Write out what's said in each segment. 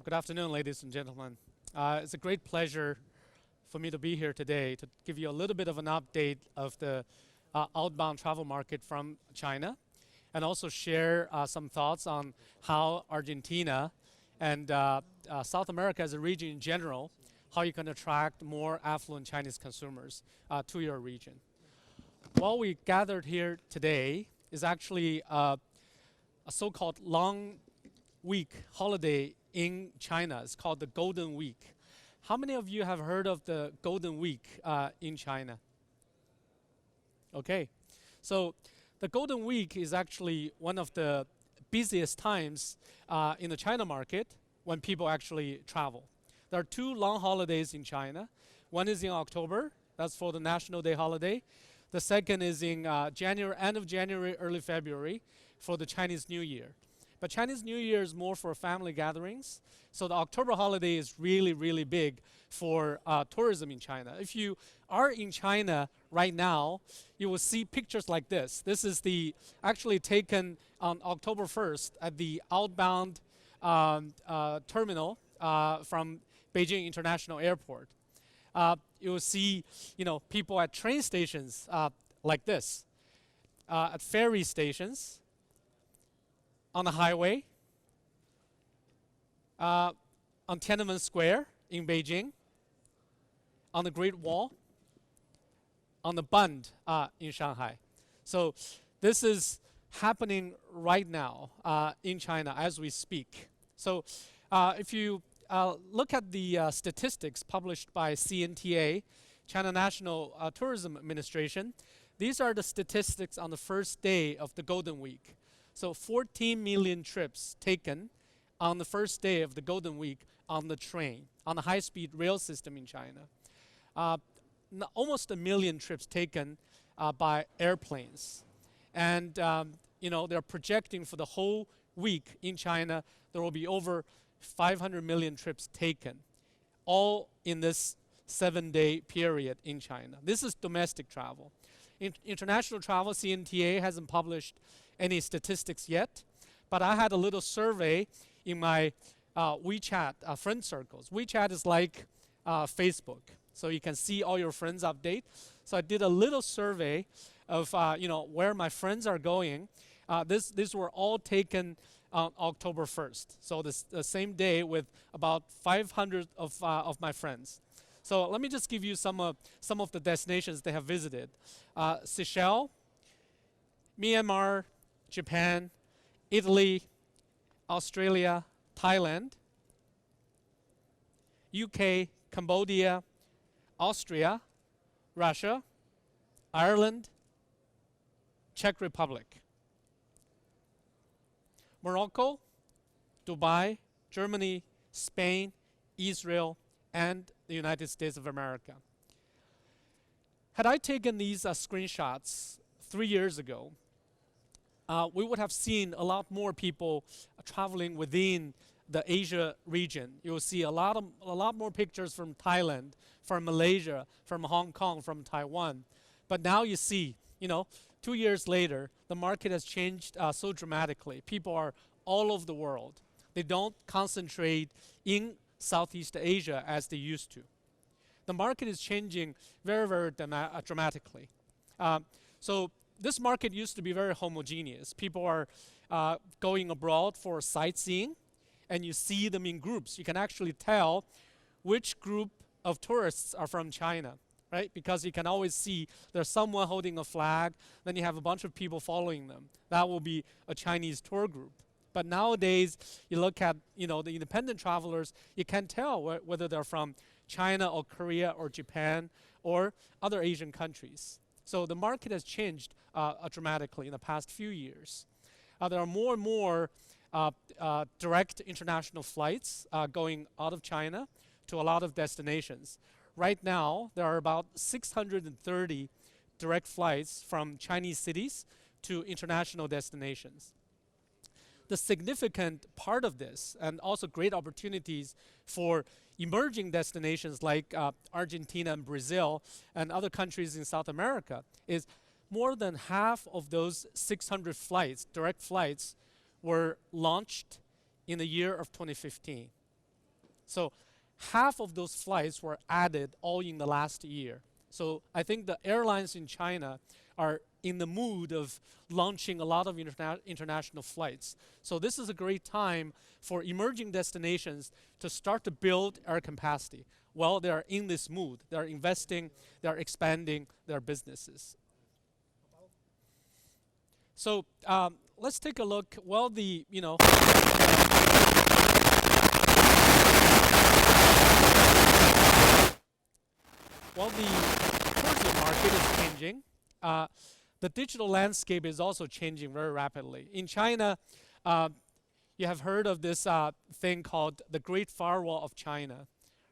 Good afternoon, ladies and gentlemen. It's a great pleasure for me to be here today to give you a little bit of an update of the outbound travel market from China, and also share some thoughts on how Argentina and South America as a region in general, how you can attract more affluent Chinese consumers to your region. What we gathered here today is actually a so-called long week holiday in China. It's called the Golden Week. How many of you have heard of the Golden Week in China? Okay, so the Golden Week is actually one of the busiest times in the China market when people actually travel. There are two long holidays in China. One is in October, that's for the National Day holiday. The second is in January, end of January, early February for the Chinese New Year. But Chinese New Year is more for family gatherings. So the October holiday is really, really big for tourism in China. If you are in China right now, you will see pictures like this. This is actually taken on October 1st at the outbound terminal from Beijing International Airport. You will see, people at train stations like this, at ferry stations, on the highway, on Tiananmen Square in Beijing, on the Great Wall, on the Bund in Shanghai. So this is happening right now in China as we speak. So if you look at the statistics published by CNTA, China National Tourism Administration, these are the statistics on the first day of the Golden Week. So 14 million trips taken on the first day of the Golden Week on the train, on the high-speed rail system in China. Almost 1 million trips taken by airplanes. And they're projecting for the whole week in China, there will be over 500 million trips taken, all in this 7-day period in China. This is domestic travel. International travel, CNTA hasn't published any statistics yet, but I had a little survey in my WeChat friend circles. WeChat is like Facebook, so you can see all your friends update. So I did a little survey of where my friends are going. These were all taken on October 1st, so the same day with about 500 of my friends. So let me just give you some of the destinations they have visited. Seychelles, Myanmar, Japan, Italy, Australia, Thailand, UK, Cambodia, Austria, Russia, Ireland, Czech Republic, Morocco, Dubai, Germany, Spain, Israel, and the United States of America. Had I taken these screenshots 3 years ago, we would have seen a lot more people traveling within the Asia region. You will see a lot more pictures from Thailand, from Malaysia, from Hong Kong, from Taiwan. But now you see, 2 years later, the market has changed so dramatically. People are all over the world. They don't concentrate in Southeast Asia as they used to. The market is changing very, very dramatically. So this market used to be very homogeneous. People are going abroad for sightseeing, and you see them in groups. You can actually tell which group of tourists are from China, right? Because you can always see there's someone holding a flag, then you have a bunch of people following them. That will be a Chinese tour group. But nowadays, you look at the independent travelers, you can tell whether they're from China or Korea or Japan or other Asian countries. So the market has changed dramatically in the past few years. There are more and more direct international flights going out of China to a lot of destinations. Right now, there are about 630 direct flights from Chinese cities to international destinations. The significant part of this, and also great opportunities for emerging destinations like Argentina and Brazil and other countries in South America, is more than half of those 600 flights, direct flights, were launched in the year of 2015. So half of those flights were added all in the last year. So I think the airlines in China are in the mood of launching a lot of international flights. So this is a great time for emerging destinations to start to build air capacity. Well, they are in this mood. They are investing, they are expanding their businesses. So let's take a look. Well, the tourism market is changing. The digital landscape is also changing very rapidly. In China, you have heard of this thing called the Great Firewall of China.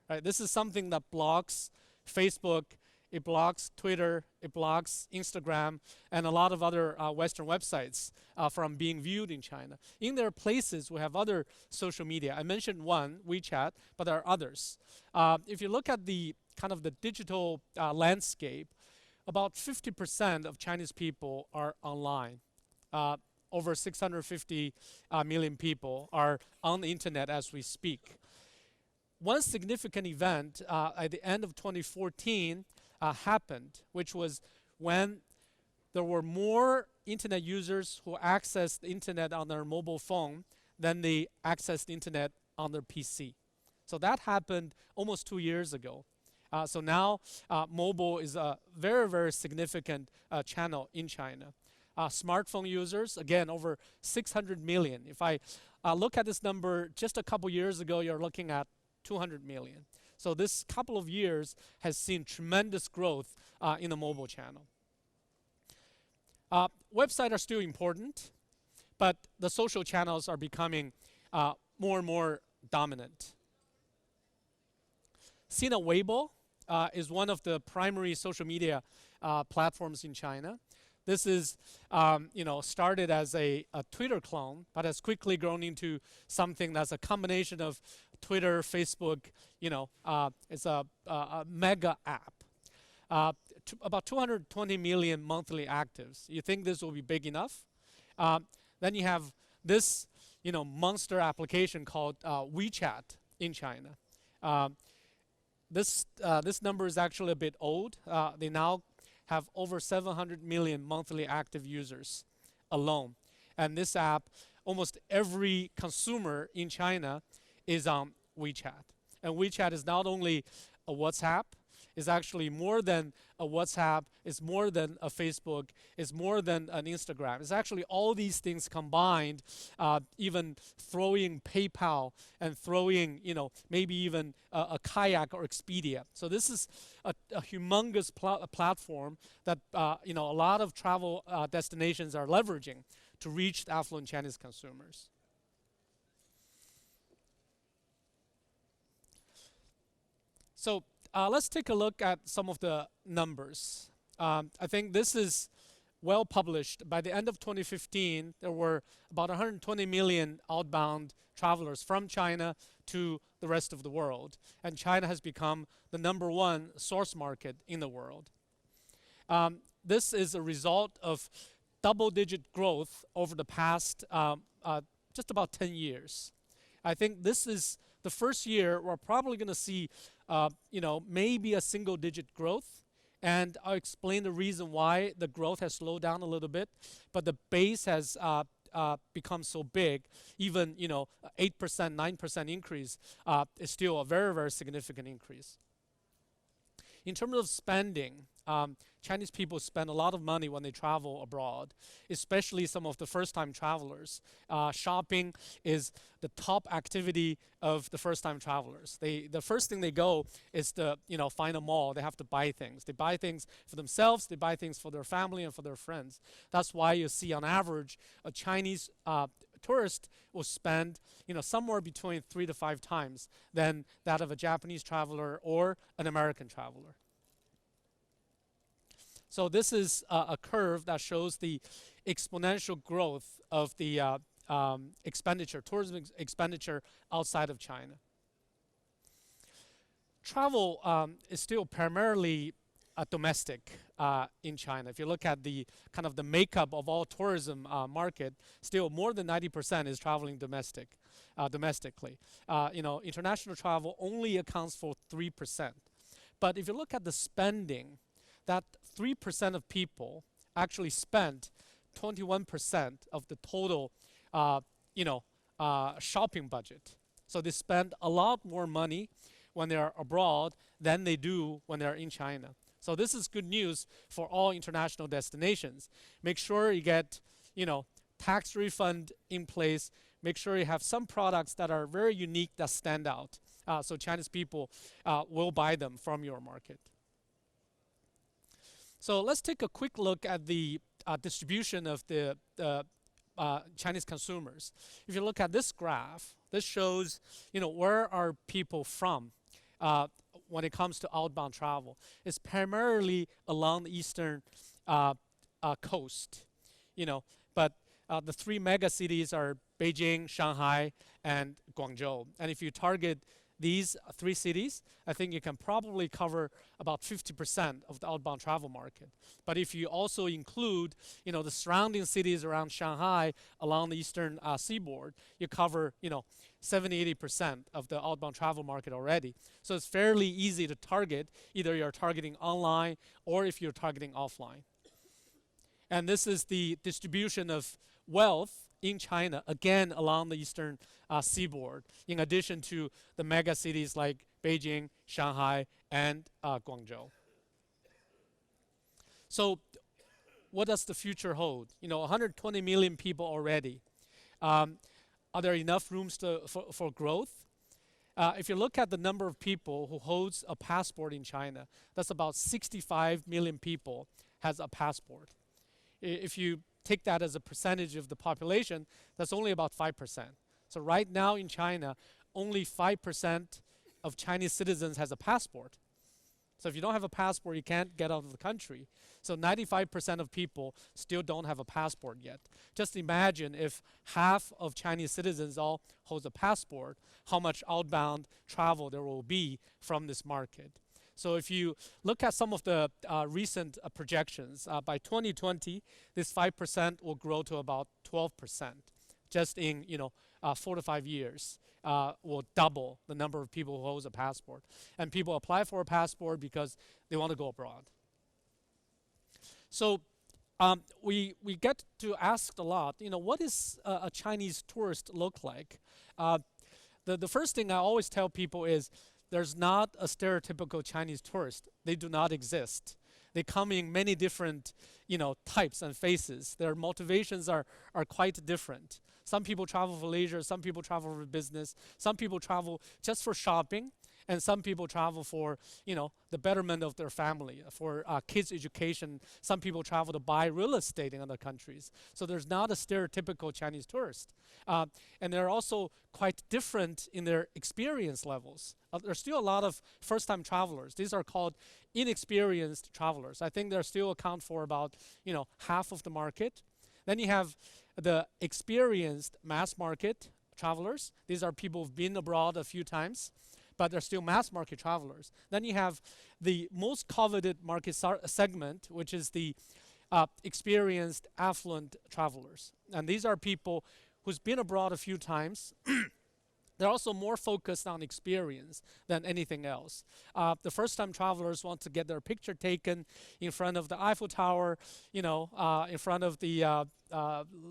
Right? This is something that blocks Facebook, it blocks Twitter, it blocks Instagram, and a lot of other Western websites from being viewed in China. In their places, we have other social media. I mentioned one, WeChat, but there are others. If you look at the kind of the digital landscape, about 50% of Chinese people are online. Over 650 million people are on the internet as we speak. One significant event at the end of 2014 happened, which was when there were more internet users who accessed the internet on their mobile phone than they accessed the internet on their PC. So that happened almost 2 years ago. So now mobile is a very, very significant channel in China. Smartphone users, again, over 600 million. If I look at this number just a couple years ago, you're looking at 200 million. So this couple of years has seen tremendous growth in the mobile channel. Websites are still important, but the social channels are becoming more and more dominant. Sina Weibo is one of the primary social media platforms in China. This is, started as a Twitter clone, but has quickly grown into something that's a combination of Twitter, Facebook. It's a mega app. About 220 million monthly actives. You think this will be big enough? Then you have this, monster application called WeChat in China. This number is actually a bit old. They now have over 700 million monthly active users alone. And this app, almost every consumer in China is on WeChat. And WeChat is not only a WhatsApp, it's actually more than a WhatsApp, it's more than a Facebook, it's more than an Instagram. It's actually all these things combined, even throwing PayPal and throwing, maybe even a Kayak or Expedia. So this is a humongous platform that, a lot of travel destinations are leveraging to reach the affluent Chinese consumers. So let's take a look at some of the numbers. I think this is well published. By the end of 2015, there were about 120 million outbound travelers from China to the rest of the world. And China has become the #1 source market in the world. This is a result of double-digit growth over the past just about 10 years. I think this is the first year we're probably going to see maybe a single-digit growth, and I'll explain the reason why the growth has slowed down a little bit, but the base has become so big. Even 8%, 9% increase is still a very, very significant increase. In terms of spending, Chinese people spend a lot of money when they travel abroad, especially some of the first-time travelers. Shopping is the top activity of the first-time travelers. The first thing they go is to find a mall. They have to buy things. They buy things for themselves. They buy things for their family and for their friends. That's why you see on average a Chinese tourist will spend somewhere between 3 to 5 times than that of a Japanese traveler or an American traveler. So this is a curve that shows the exponential growth of the tourism expenditure outside of China. Travel is still primarily domestic in China. If you look at the kind of the makeup of all tourism market, still more than 90% is traveling domestically. International travel only accounts for 3%. But if you look at the spending, that 3% of people actually spent 21% of the total, shopping budget. So they spend a lot more money when they're abroad than they do when they're in China. So this is good news for all international destinations. Make sure you get, tax refund in place. Make sure you have some products that are very unique that stand out. So Chinese people will buy them from your market. So let's take a quick look at the distribution of the Chinese consumers. If you look at this graph, this shows, where are people from when it comes to outbound travel. It's primarily along the eastern coast, but the three mega cities are Beijing, Shanghai, and Guangzhou. And if you target these three cities, I think you can probably cover about 50% of the outbound travel market. But if you also include, the surrounding cities around Shanghai along the eastern seaboard, you cover, 70–80% of the outbound travel market already. So it's fairly easy to target. Either you're targeting online or if you're targeting offline. And this is the distribution of wealth in China, again along the eastern seaboard, in addition to the mega cities like Beijing, Shanghai, and Guangzhou. So what does the future hold? 120 million people already. Are there enough rooms for growth? If you look at the number of people who holds a passport in China, that's about 65 million people has a passport. If you take that as a percentage of the population, that's only about 5%. So right now in China, only 5% of Chinese citizens has a passport. So if you don't have a passport, you can't get out of the country. So 95% of people still don't have a passport yet. Just imagine if half of Chinese citizens all hold a passport, how much outbound travel there will be from this market. So if you look at some of the recent projections, by 2020, this 5% will grow to about 12%. Just in 4 to 5 years, will double the number of people who hold a passport. And people apply for a passport because they want to go abroad. So we get to ask a lot, what is a Chinese tourist look like? The first thing I always tell people is, there's not a stereotypical Chinese tourist. They do not exist. They come in many different, types and faces. Their motivations are quite different. Some people travel for leisure, some people travel for business, some people travel just for shopping, and some people travel for, the betterment of their family, for kids' education. Some people travel to buy real estate in other countries. So there's not a stereotypical Chinese tourist. And they're also quite different in their experience levels. There's still a lot of first-time travelers. These are called inexperienced travelers. I think they still account for about, half of the market. Then you have the experienced mass market travelers. These are people who've been abroad a few times, but they're still mass market travelers. Then you have the most coveted market segment, which is the experienced affluent travelers. And these are people who's been abroad a few times. They're also more focused on experience than anything else. The first-time travelers want to get their picture taken in front of the Eiffel Tower, in front of the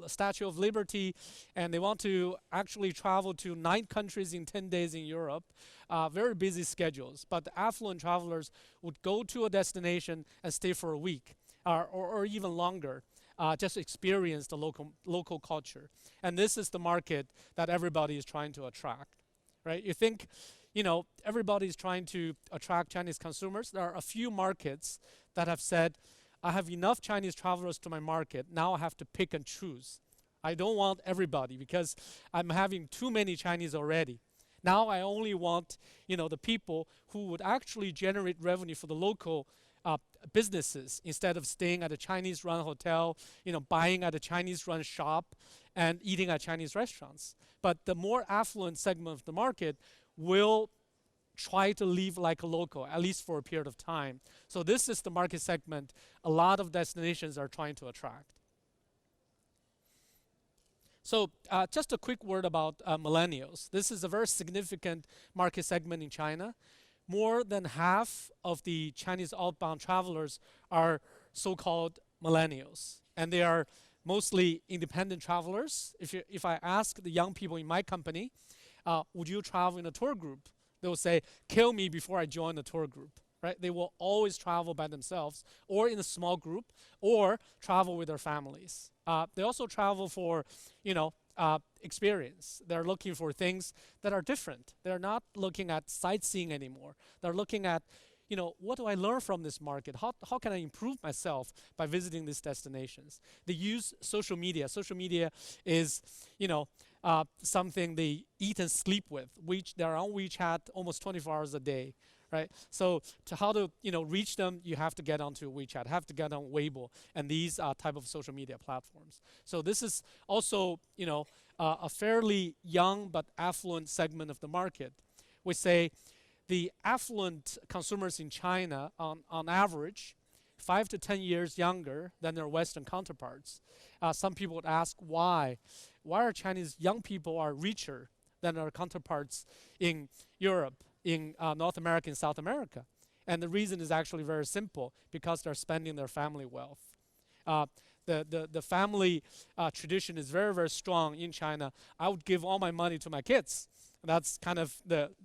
Statue of Liberty, and they want to actually travel to 9 countries in 10 days in Europe. Very busy schedules. But the affluent travelers would go to a destination and stay for a week or even longer. Just experience the local culture. And this is the market that everybody is trying to attract, right? You think, everybody's trying to attract Chinese consumers. There are a few markets that have said, I have enough Chinese travelers to my market. Now I have to pick and choose. I don't want everybody because I'm having too many Chinese already. Now I only want, the people who would actually generate revenue for the local businesses instead of staying at a Chinese-run hotel, buying at a Chinese-run shop and eating at Chinese restaurants. But the more affluent segment of the market will try to live like a local, at least for a period of time. So this is the market segment a lot of destinations are trying to attract. So just a quick word about millennials. This is a very significant market segment in China. More than half of the Chinese outbound travelers are so-called millennials, and they are mostly independent travelers. If I ask the young people in my company, would you travel in a tour group? They will say, kill me before I join the tour group. Right? They will always travel by themselves or in a small group or travel with their families. They also travel for, experience. They're looking for things that are different. They're not looking at sightseeing anymore. They're looking at, what do I learn from this market? How can I improve myself by visiting these destinations? They use social media. Social media is, something they eat and sleep with. They're on WeChat almost 24 hours a day. Right? So how to reach them, you have to get onto WeChat, have to get on Weibo, and these type of social media platforms. So this is also a fairly young but affluent segment of the market. We say the affluent consumers in China, on average, 5 to 10 years younger than their Western counterparts. Some people would ask why are Chinese young people are richer than their counterparts in Europe, in North America and South America. And the reason is actually very simple, because they're spending their family wealth. The family tradition is very, very strong in China. I would give all my money to my kids. That's kind of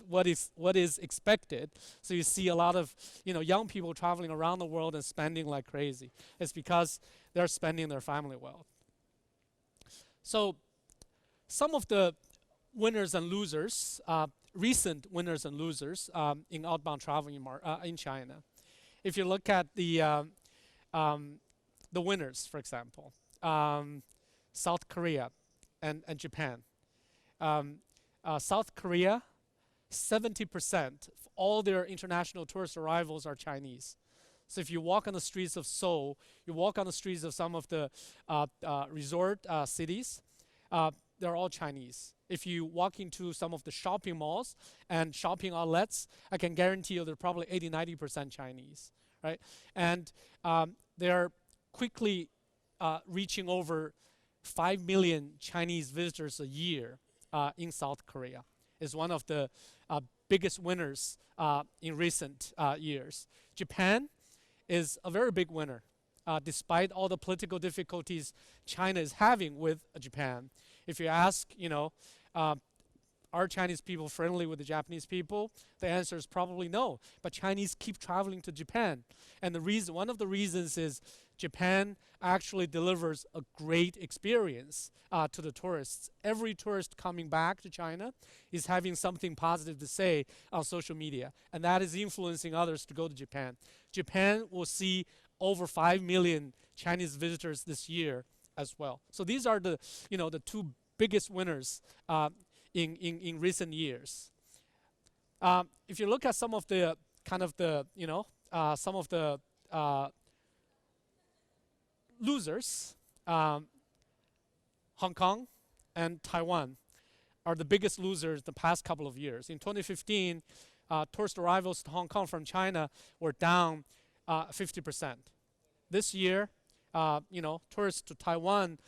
what is expected. So you see a lot of young people traveling around the world and spending like crazy. It's because they're spending their family wealth. So some of the winners and losers, recent winners and losers in outbound travel in China. If you look at the winners, for example, South Korea and Japan. South Korea, 70% of all their international tourist arrivals are Chinese. So if you walk on the streets of Seoul, you walk on the streets of some of the resort cities, they're all Chinese. If you walk into some of the shopping malls and shopping outlets, I can guarantee you they're probably 80–90% Chinese, right? And they're quickly reaching over 5 million Chinese visitors a year in South Korea. It's one of the biggest winners in recent years. Japan is a very big winner. Despite all the political difficulties China is having with Japan. If you ask, are Chinese people friendly with the Japanese people? The answer is probably no. But Chinese keep traveling to Japan. And one of the reasons is Japan actually delivers a great experience to the tourists. Every tourist coming back to China is having something positive to say on social media. And that is influencing others to go to Japan. Japan will see over 5 million Chinese visitors this year as well. So these are the two biggest winners in recent years. If you look at some of the losers, Hong Kong and Taiwan are the biggest losers the past couple of years. In 2015, tourist arrivals to Hong Kong from China were down 50%. This year, tourists to Taiwan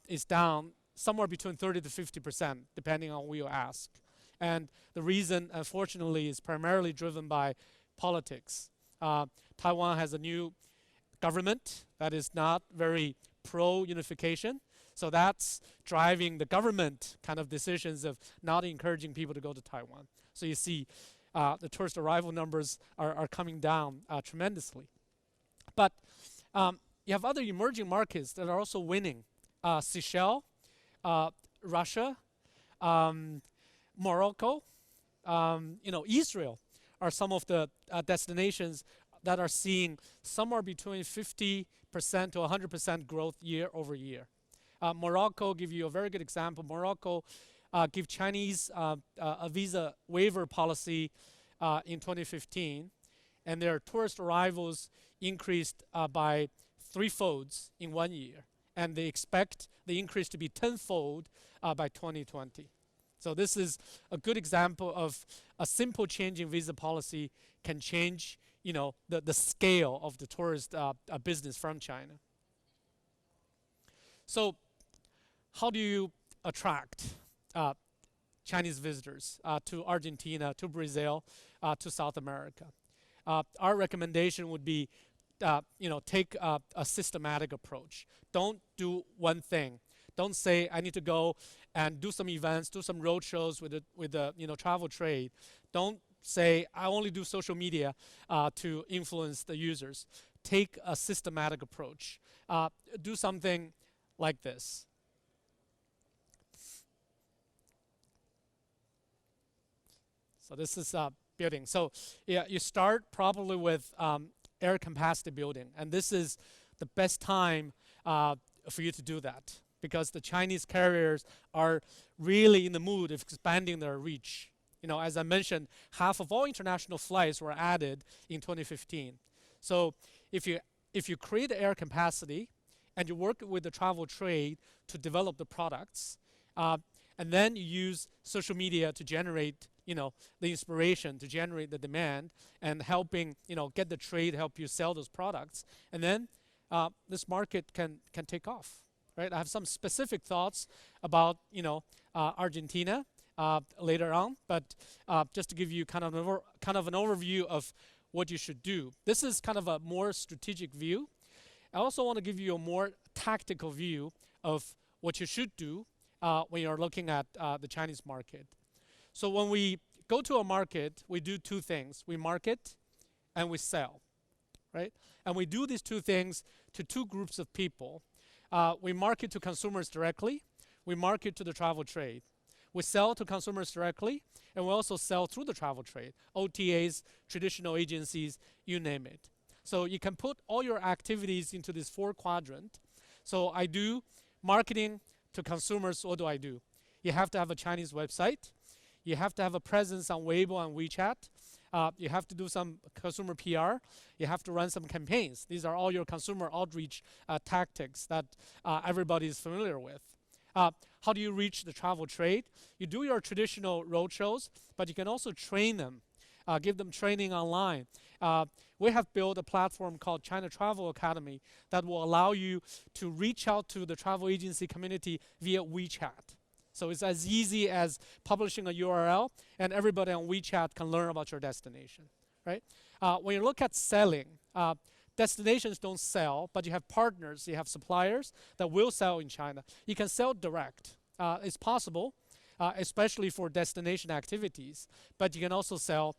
is down somewhere between 30–50%, depending on who you ask. And the reason, unfortunately, is primarily driven by politics. Taiwan has a new government that is not very pro-unification. So that's driving the government kind of decisions of not encouraging people to go to Taiwan. So you see the tourist arrival numbers are coming down tremendously. But you have other emerging markets that are also winning. Seychelles, Russia, Morocco, Israel are some of the destinations that are seeing somewhere between 50% to 100% growth year over year. Morocco, give you a very good example. Morocco give Chinese a visa waiver policy in 2015, and their tourist arrivals increased by 3-folds in 1 year, and they expect the increase to be 10-fold by 2020. So this is a good example of a simple change in visa policy can change, the scale of the tourist business from China. So how do you attract Chinese visitors to Argentina, to Brazil, to South America? Our recommendation would be, take a systematic approach. Don't do one thing. Don't say I need to go and do some events, do some road shows with the travel trade. Don't say I only do social media to influence the users. Take a systematic approach. Do something like this. So this is building. So yeah, you start probably with air capacity building, and this is the best time for you to do that because the Chinese carriers are really in the mood of expanding their reach. As I mentioned, half of all international flights were added in 2015. So if you create air capacity and you work with the travel trade to develop the products, and then you use social media to generate the inspiration, to generate the demand, and helping get the trade, help you sell those products, and then this market can take off, right? I have some specific thoughts about Argentina later on, but just to give you kind of an overview of what you should do. This is kind of a more strategic view. I also want to give you a more tactical view of what you should do when you're looking at the Chinese market. So when we go to a market, we do two things. We market and we sell, right? And we do these two things to two groups of people. We market to consumers directly. We market to the travel trade. We sell to consumers directly, and we also sell through the travel trade, OTAs, traditional agencies, you name it. So you can put all your activities into this 4-quadrant. So I do marketing to consumers. What do I do? You have to have a Chinese website. You have to have a presence on Weibo and WeChat. You have to do some consumer PR. You have to run some campaigns. These are all your consumer outreach tactics that everybody is familiar with. How do you reach the travel trade? You do your traditional roadshows, but you can also train them, give them training online. We have built a platform called China Travel Academy that will allow you to reach out to the travel agency community via WeChat. So it's as easy as publishing a URL, and everybody on WeChat can learn about your destination, right? When you look at selling, destinations don't sell, but you have partners, you have suppliers that will sell in China. You can sell direct. It's possible, especially for destination activities, but you can also sell,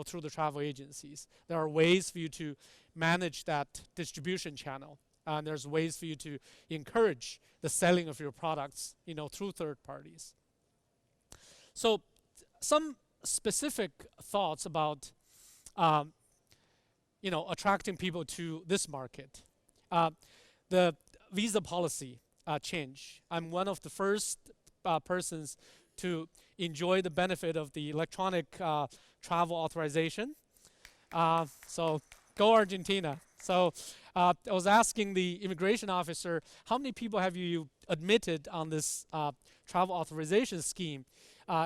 through the travel agencies. There are ways for you to manage that distribution channel. And there's ways for you to encourage the selling of your products, through third parties. So some specific thoughts about, attracting people to this market. The visa policy change. I'm one of the first persons to enjoy the benefit of the electronic travel authorization. So go Argentina. So I was asking the immigration officer, how many people have you admitted on this travel authorization scheme?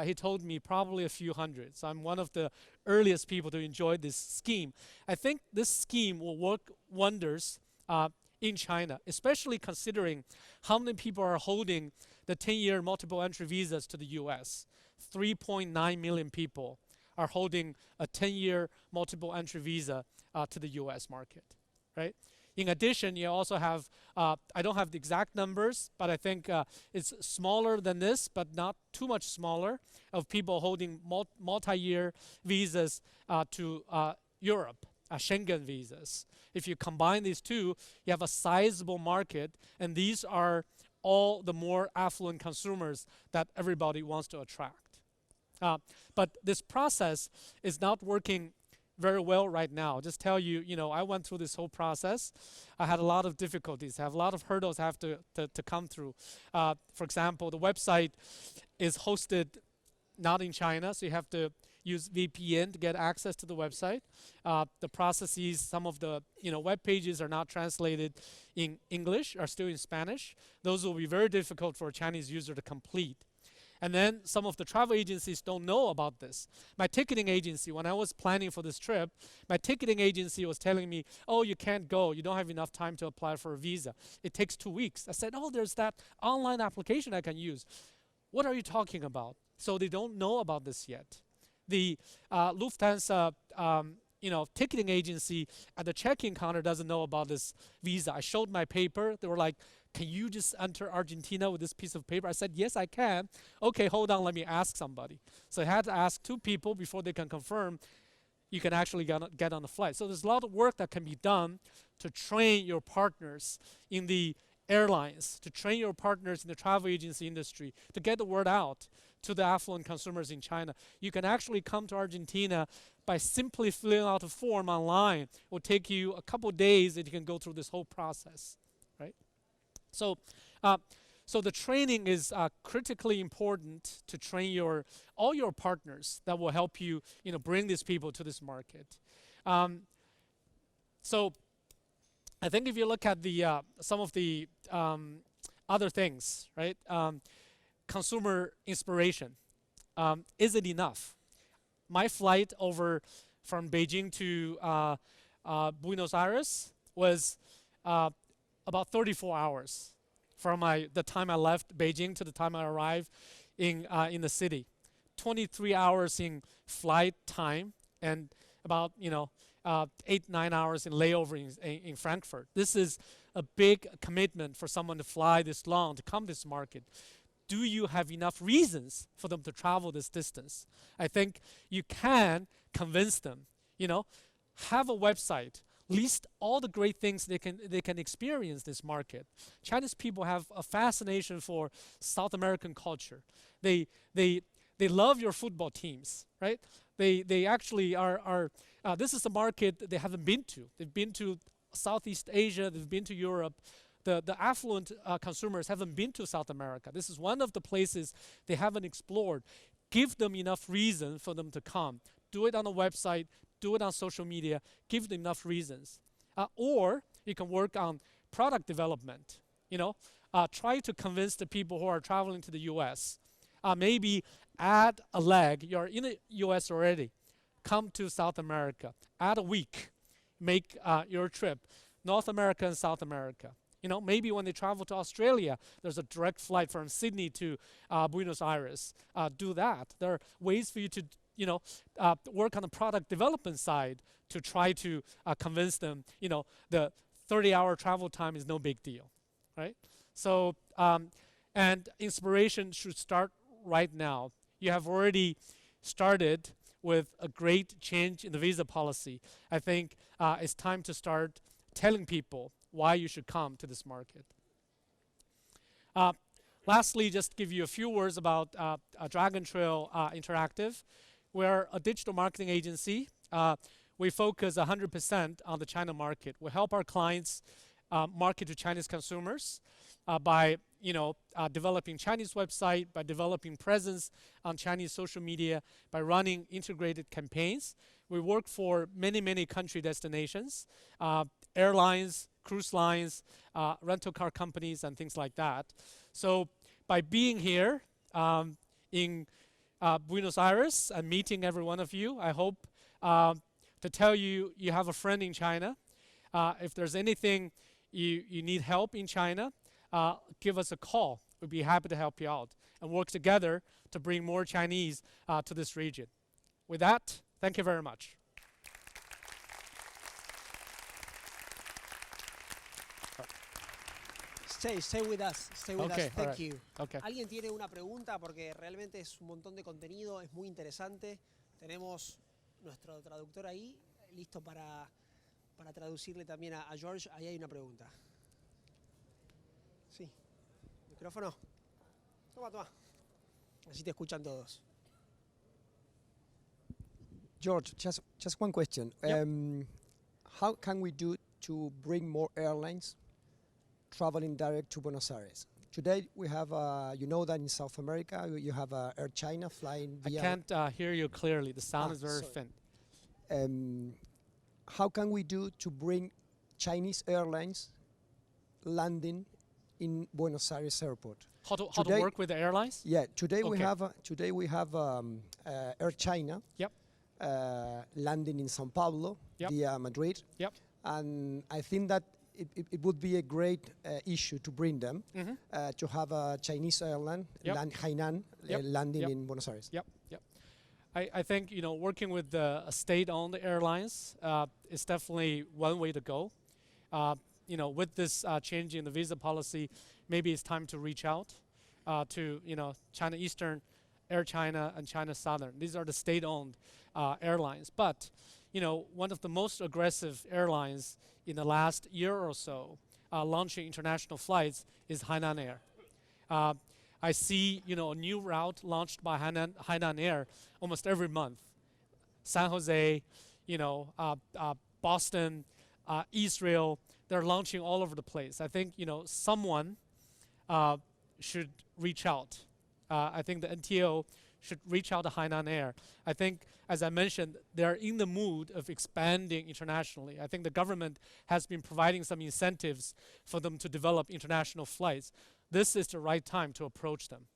He told me probably a few hundred. So I'm one of the earliest people to enjoy this scheme. I think this scheme will work wonders in China, especially considering how many people are holding the 10-year multiple entry visas to the US. 3.9 million people are holding a 10-year multiple entry visa to the US market, right? In addition, you also have, I don't have the exact numbers, but I think it's smaller than this, but not too much smaller, of people holding multi-year visas to Europe, Schengen visas. If you combine these two, you have a sizable market, and these are all the more affluent consumers that everybody wants to attract. But this process is not working very well right now. Just tell you, I went through this whole process. I had a lot of difficulties. I have a lot of hurdles I have to come through. For example, the website is hosted not in China, so you have to use VPN to get access to the website. The processes, some of the web pages are not translated in English, are still in Spanish. Those will be very difficult for a Chinese user to complete. And then some of the travel agencies don't know about this. My ticketing agency, when I was planning for this trip, my ticketing agency was telling me, oh, you can't go. You don't have enough time to apply for a visa. It takes 2 weeks. I said, oh, there's that online application I can use. What are you talking about? So they don't know about this yet. The Lufthansa ticketing agency at the check-in counter doesn't know about this visa. I showed my paper. They were like, can you just enter Argentina with this piece of paper? I said, yes, I can. Okay, hold on, let me ask somebody. So I had to ask 2 people before they can confirm you can actually get on the flight. So there's a lot of work that can be done to train your partners in the airlines, to train your partners in the travel agency industry, to get the word out to the affluent consumers in China. You can actually come to Argentina by simply filling out a form online. It will take you a couple days and you can go through this whole process, right? So the training is critically important to train all your partners that will help you, bring these people to this market. So I think if you look at the some of the other things, right? Consumer inspiration. Is it enough? My flight over from Beijing to Buenos Aires was about 34 hours from the time I left Beijing to the time I arrived in the city. 23 hours in flight time and about 8-9 hours in layover in Frankfurt. This is a big commitment for someone to fly this long to come to this market. Do you have enough reasons for them to travel this distance? I think you can convince them. Have a website. List all the great things they can experience this market. Chinese people have a fascination for South American culture. They love your football teams, right? They actually are. This is a market they haven't been to. They've been to Southeast Asia. They've been to Europe. The affluent consumers haven't been to South America. This is one of the places they haven't explored. Give them enough reason for them to come. Do it on a website. Do it on social media. Give them enough reasons. Or you can work on product development. Try to convince the people who are traveling to the U.S. Maybe add a leg. You're in the U.S. already. Come to South America. Add a week. Make your trip. North America and South America. Maybe when they travel to Australia, there's a direct flight from Sydney to Buenos Aires. Do that. There are ways for you to, work on the product development side to try to convince them, the 30-hour travel time is no big deal, right? So, and inspiration should start right now. You have already started with a great change in the visa policy. I think it's time to start telling people why you should come to this market. Lastly, just give you a few words about Dragon Trail Interactive. We're a digital marketing agency. We focus 100% on the China market. We help our clients market to Chinese consumers by developing Chinese website, by developing presence on Chinese social media, by running integrated campaigns. We work for many country destinations, airlines, cruise lines, rental car companies, and things like that. So by being here in Buenos Aires and meeting every one of you, I hope to tell you you have a friend in China. If there's anything you need help in China, give us a call. We'd be happy to help you out and work together to bring more Chinese to this region. With that, thank you very much. Stay with us. Stay with Okay, us. Thank right. you. Okay. ¿Alguien tiene una pregunta? Porque realmente es un montón de contenido, es muy interesante. Tenemos nuestro traductor ahí, listo para traducirle también a George. Ahí hay una pregunta. Sí. ¿Micrófono? Toma. Así te escuchan todos. George, just one question. Yep. How can we do to bring more airlines traveling direct to Buenos Aires? Today we have, you know that in South America you have Air China flying via... I can't hear you clearly. The sound is very sorry. faint. How can we do to bring Chinese airlines landing in Buenos Aires airport? How to Today- work with the airlines? Yeah, today we Okay. have Air China Yep. landing in São Paulo Yep. via Madrid. Yep. And I think that it would be a great issue to bring them to have a Chinese airline, Yep. Hainan, Yep. landing Yep. in Buenos Aires. Yep. I think working with the state-owned airlines is definitely one way to go. With this change in the visa policy, maybe it's time to reach out to China Eastern, Air China, and China Southern. These are the state-owned airlines. But one of the most aggressive airlines in the last year or so launching international flights is Hainan Air. I see a new route launched by Hainan Air almost every month. San Jose, Boston, Israel, they're launching all over the place. I think someone should reach out. I think the NTO should reach out to Hainan Air. I think, as I mentioned, they're in the mood of expanding internationally. I think the government has been providing some incentives for them to develop international flights. This is the right time to approach them.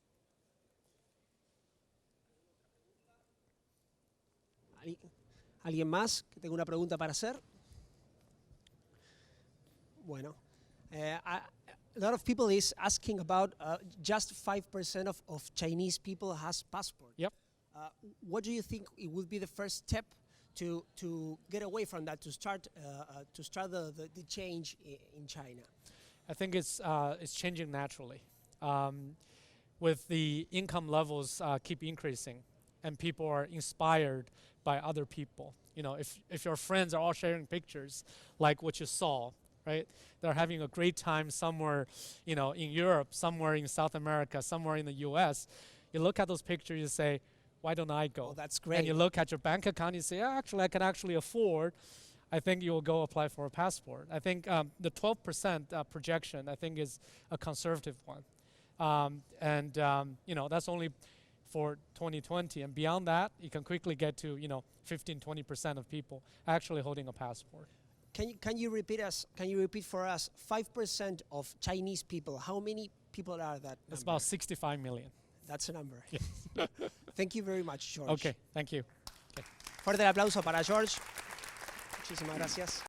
¿Alguien más que tenga una pregunta para hacer? Bueno, a lot of people is asking about just 5% of Chinese people has passport. Yep. What do you think it would be the first step to get away from that, to start the change in China? I think it's changing naturally. With the income levels keep increasing, and people are inspired by other people. If your friends are all sharing pictures like what you saw, right? They're having a great time somewhere, in Europe, somewhere in South America, somewhere in the U.S. You look at those pictures, you say, why don't I go? Oh, that's great. And you look at your bank account, you say, actually, I can actually afford. I think you'll go apply for a passport. I think the 12% projection, I think, is a conservative one. That's only for 2020. And beyond that, you can quickly get to, 15, 20% of people actually holding a passport. Can you repeat for us 5% of Chinese people? How many people are that? It's number? about 65 million. That's a number. Yes. Thank you very much, George. Okay, thank you. Fuerte el aplauso para George. Muchísimas gracias.